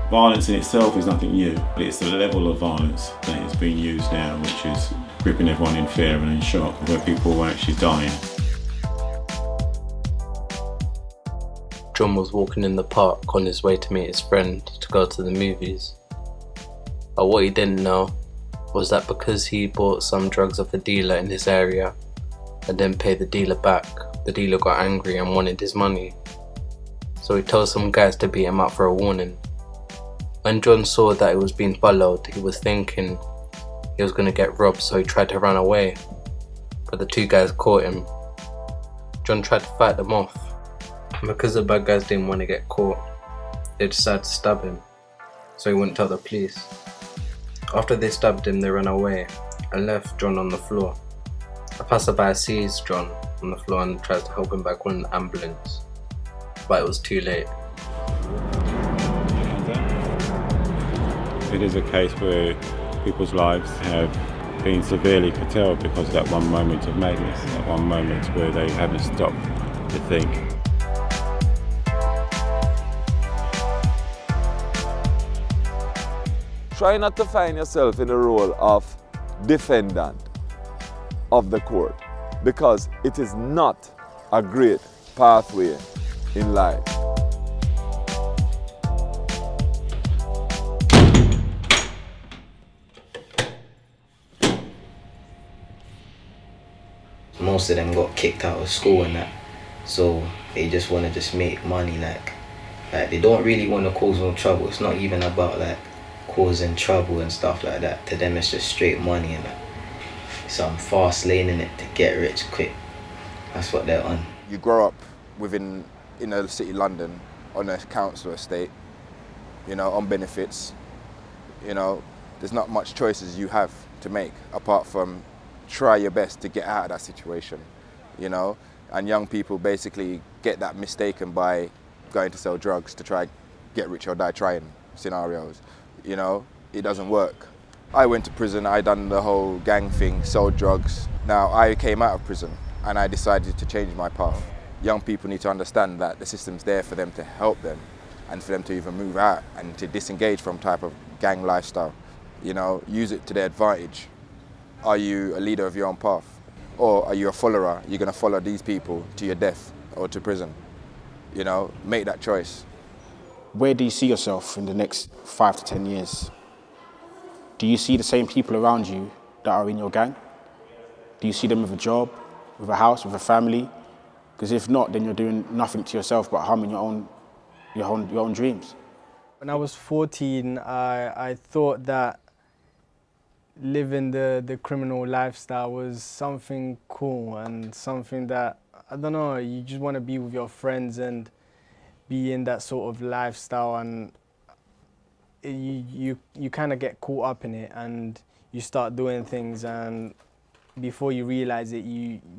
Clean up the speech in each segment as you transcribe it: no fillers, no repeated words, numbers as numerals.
Violence in itself is nothing new, but it's the level of violence that is being used now which is gripping everyone in fear and in shock, where people are actually dying. John was walking in the park on his way to meet his friend to go to the movies. But what he didn't know was that because he bought some drugs off a dealer in his area and didn't pay the dealer back, the dealer got angry and wanted his money. So he told some guys to beat him up for a warning. When John saw that he was being followed, he was thinking he was going to get robbed, so he tried to run away. But the two guys caught him. John tried to fight them off, and because the bad guys didn't want to get caught, they decided to stab him, so he wouldn't tell the police. After they stabbed him, they ran away and left John on the floor. A passerby sees John on the floor and tries to help him by calling an ambulance, but it was too late. It is a case where people's lives have been severely curtailed because of that one moment of madness, that one moment where they haven't stopped to think. Try not to find yourself in the role of defendant of the court, because it is not a great pathway in life. Most of them got kicked out of school and that, so they just want to just make money. Like they don't really want to cause no trouble. It's not even about like causing trouble and stuff like that. To them it's just straight money and some fast lane in it to get rich quick. That's what they're on. You grow up within inner city London on a council estate, you know, on benefits. You know, there's not much choices you have to make apart from try your best to get out of that situation, you know. And young people basically get that mistaken by going to sell drugs to try get rich or die trying scenarios. You know, it doesn't work. I went to prison, I done the whole gang thing, sold drugs. Now I came out of prison and I decided to change my path. Young people need to understand that the system's there for them to help them and for them to even move out and to disengage from type of gang lifestyle. You know, use it to their advantage. Are you a leader of your own path? Or are you a follower? You're going to follow these people to your death or to prison. You know, make that choice. Where do you see yourself in the next 5 to 10 years? Do you see the same people around you that are in your gang? Do you see them with a job, with a house, with a family? Because if not, then you're doing nothing to yourself but harming your own dreams. When I was 14, I thought that living the criminal lifestyle was something cool and something that, I don't know, you just want to be with your friends and be in that sort of lifestyle, and you kind of get caught up in it and you start doing things, and before you realize it,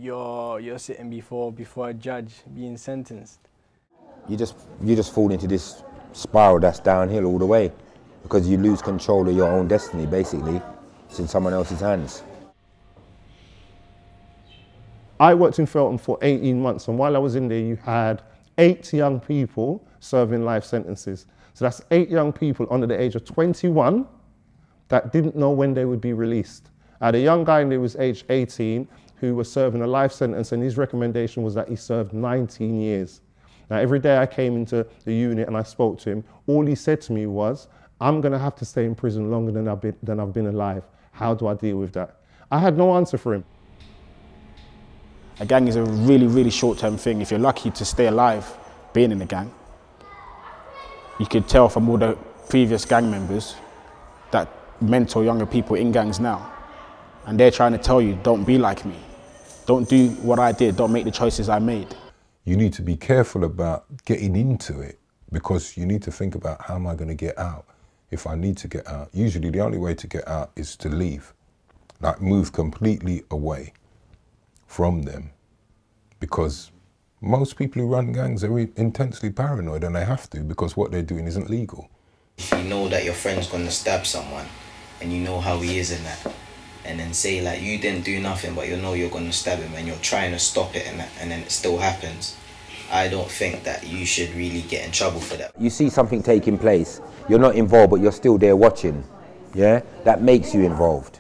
you're sitting before a judge being sentenced. You just fall into this spiral that's downhill all the way, because you lose control of your own destiny basically. It's in someone else's hands. I worked in Felton for 18 months, and while I was in there, you had 8 young people serving life sentences. So that's 8 young people under the age of 21 that didn't know when they would be released. I had a young guy in there who was aged 18 who was serving a life sentence, and his recommendation was that he served 19 years. Now, every day I came into the unit and I spoke to him, all he said to me was, I'm going to have to stay in prison longer than I've been alive. How do I deal with that? I had no answer for him. A gang is a really, really short-term thing. If you're lucky to stay alive being in a gang, you could tell from all the previous gang members that mentor younger people in gangs now. And they're trying to tell you, don't be like me. Don't do what I did. Don't make the choices I made. You need to be careful about getting into it, because you need to think about, how am I going to get out? If I need to get out, usually the only way to get out is to leave, like move completely away from them, because most people who run gangs are intensely paranoid, and they have to, because what they're doing isn't legal. If you know that your friend's going to stab someone and you know how he is in that, and then say like you didn't do nothing but you know you're going to stab him and you're trying to stop it, and then it still happens, I don't think that you should really get in trouble for that. You see something taking place, you're not involved, but you're still there watching. Yeah, that makes you involved.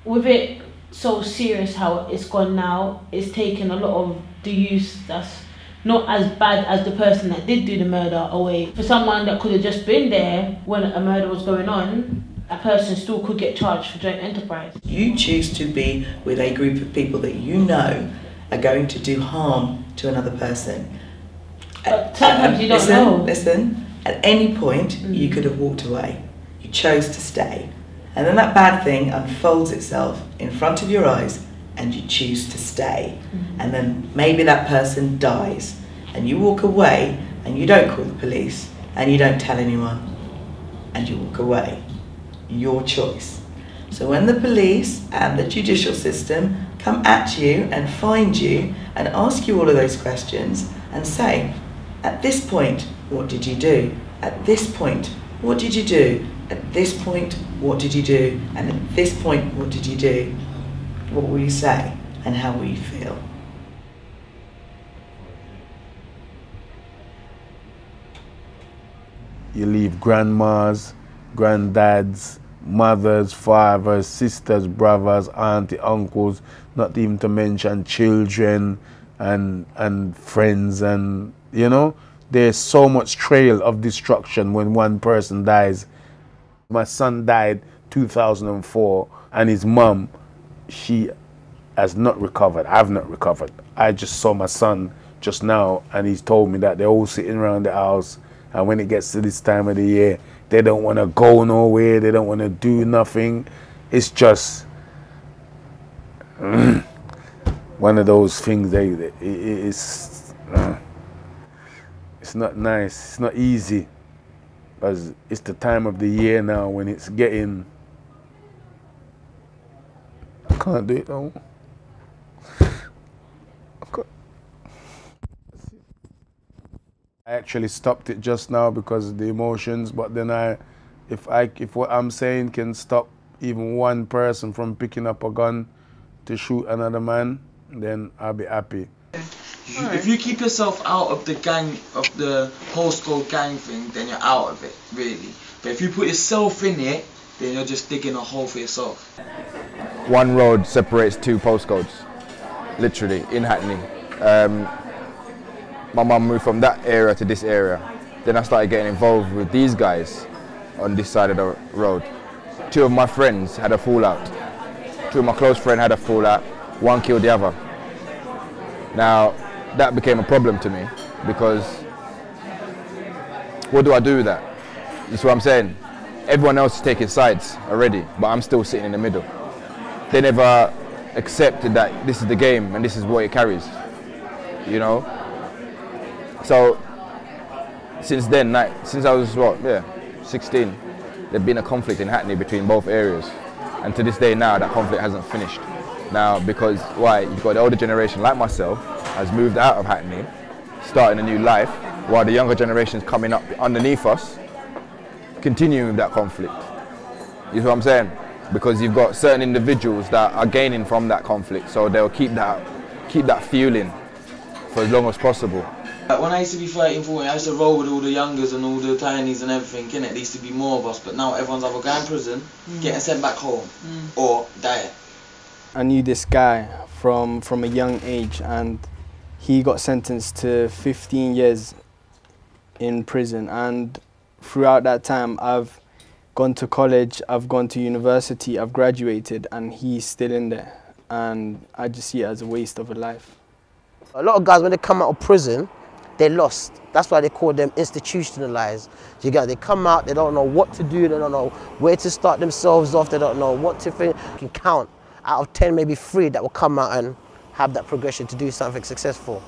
With it so serious how it's gone now, it's taken a lot of the youth that's not as bad as the person that did do the murder away. For someone that could have just been there when a murder was going on, a person still could get charged for joint enterprise. You choose to be with a group of people that you know are going to do harm to another person. But sometimes you don't know. Listen, at any point you could have walked away. You chose to stay. And then that bad thing unfolds itself in front of your eyes and you choose to stay. And then maybe that person dies and you walk away and you don't call the police and you don't tell anyone and you walk away. Your choice. So when the police and the judicial system come at you and find you and ask you all of those questions and say, at this point, what did you do? At this point, what did you do? At this point, what did you do? And at this point, what did you do? What will you say and how will you feel? You leave grandmas, granddads, mothers, fathers, sisters, brothers, auntie, uncles, not even to mention children and friends, and you know, there's so much trail of destruction when one person dies. My son died 2004 and his mum, she has not recovered. I've not recovered. I just saw my son just now and he's told me that they're all sitting around the house, and when it gets to this time of the year, they don't want to go nowhere, they don't want to do nothing. It's just one of those things, it's not nice, it's not easy, because it's the time of the year now when it's getting, I can't do it though. I actually stopped it just now because of the emotions, but then if what I'm saying can stop even one person from picking up a gun to shoot another man, then I'll be happy. If you keep yourself out of the gang, of the postcode gang thing, then you're out of it, really. But if you put yourself in it, then you're just digging a hole for yourself. One road separates two postcodes, literally, in Hackney. My mum moved from that area to this area. Then I started getting involved with these guys on this side of the road. Two of my friends had a fallout. Two of my close friends had a fallout. One killed the other. Now, that became a problem to me because what do I do with that? You see what I'm saying? Everyone else is taking sides already, but I'm still sitting in the middle. They never accepted that this is the game and this is what it carries, you know? So, since then, since I was, 16, there's been a conflict in Hackney between both areas. And to this day now, that conflict hasn't finished. Now, because, why? You've got the older generation, like myself, has moved out of Hackney, starting a new life, while the younger generation's coming up underneath us, continuing with that conflict. You see what I'm saying? Because you've got certain individuals that are gaining from that conflict, so they'll keep that fueling for as long as possible. When I used to be 13, 14, I used to roll with all the youngers and all the tinies and everything, innit? There used to be more of us, but now everyone's either going to prison, getting sent back home, or dying. I knew this guy from a young age, and he got sentenced to 15 years in prison, and throughout that time I've gone to college, I've gone to university, I've graduated, and he's still in there, and I just see it as a waste of a life. A lot of guys, when they come out of prison, they're lost. That's why they call them institutionalized. You get, they come out, they don't know what to do, they don't know where to start themselves off, they don't know what to think. You can count out of 10, maybe 3 that will come out and have that progression to do something successful.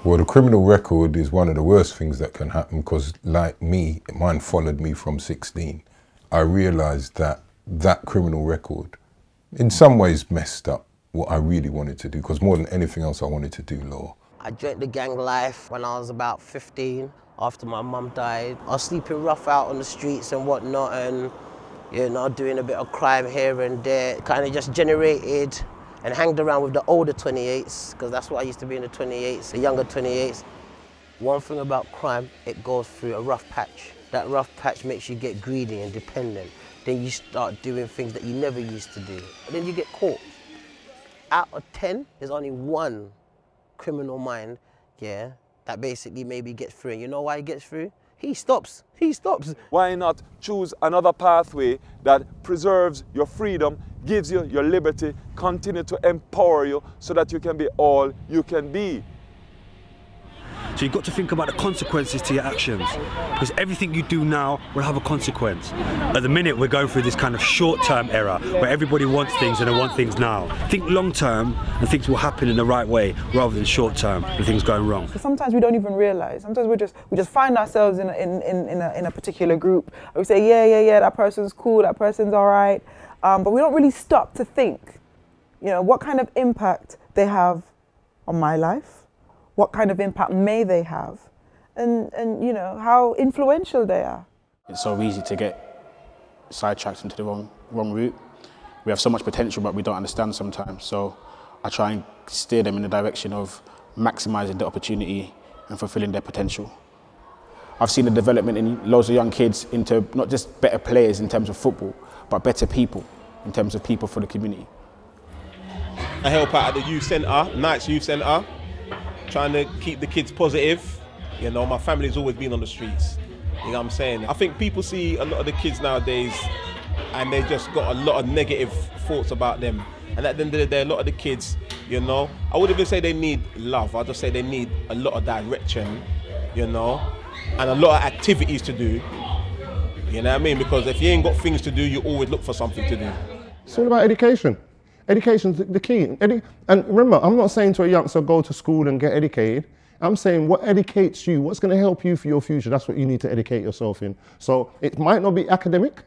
Well, the criminal record is one of the worst things that can happen because, like me, mine followed me from 16. I realised that that criminal record, in some ways, messed up what I really wanted to do, because more than anything else, I wanted to do law. I joined the gang life when I was about 15, after my mum died. I was sleeping rough out on the streets and whatnot, and you know, doing a bit of crime here and there. Kind of just generated and hanged around with the older 28s, because that's what I used to be in the 28s, the younger 28s. One thing about crime, it goes through a rough patch. That rough patch makes you get greedy and dependent. Then you start doing things that you never used to do. And then you get caught. Out of 10, there's only one criminal mind, yeah, that basically maybe gets through. And you know why he gets through? He stops. He stops. Why not choose another pathway that preserves your freedom, gives you your liberty, continue to empower you so that you can be all you can be? So you've got to think about the consequences to your actions, because everything you do now will have a consequence. At the minute, we're going through this kind of short-term era where everybody wants things and they want things now. Think long-term and things will happen in the right way rather than short-term and things going wrong. So sometimes we don't even realise. Sometimes we just find ourselves in a particular group. We say, yeah, that person's cool, that person's all right, but we don't really stop to think, you know, what kind of impact they have on my life. What kind of impact may they have, and you know, how influential they are. It's so easy to get sidetracked into the wrong route. We have so much potential, but we don't understand sometimes. So I try and steer them in the direction of maximising the opportunity and fulfilling their potential. I've seen the development in loads of young kids into not just better players in terms of football, but better people in terms of people for the community. I help out at the youth centre, Knights Youth Centre, trying to keep the kids positive. You know, my family's always been on the streets. You know what I'm saying? I think people see a lot of the kids nowadays and they just got a lot of negative thoughts about them. And at the end of the day, a lot of the kids, you know, I wouldn't even say they need love, I'd just say they need a lot of direction, you know, and a lot of activities to do. You know what I mean? Because if you ain't got things to do, you always look for something to do. It's all about education. Education's the key. And remember, I'm not saying to a youngster, go to school and get educated. I'm saying what educates you, what's going to help you for your future, that's what you need to educate yourself in. So it might not be academic.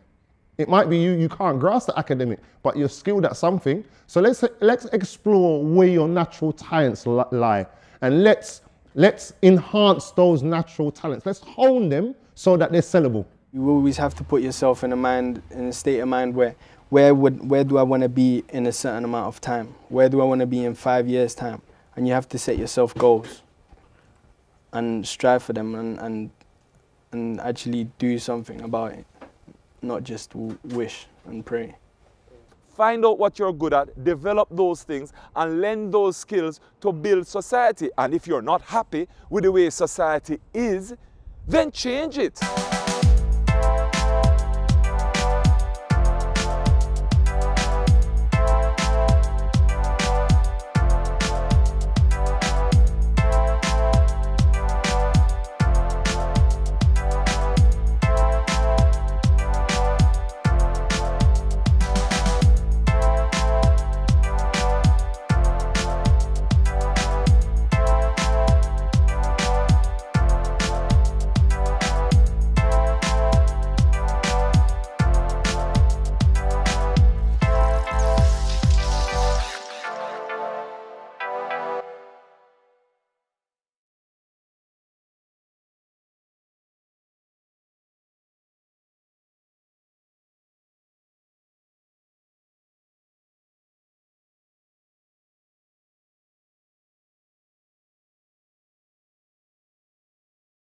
It might be you can't grasp the academic, but you're skilled at something. So let's explore where your natural talents lie. And let's enhance those natural talents. Let's hone them so that they're sellable. You always have to put yourself in a state of mind where do I want to be in a certain amount of time? Where do I want to be in 5 years' time? And you have to set yourself goals and strive for them and actually do something about it, not just wish and pray. Find out what you're good at, develop those things, and lend those skills to build society. And if you're not happy with the way society is, then change it.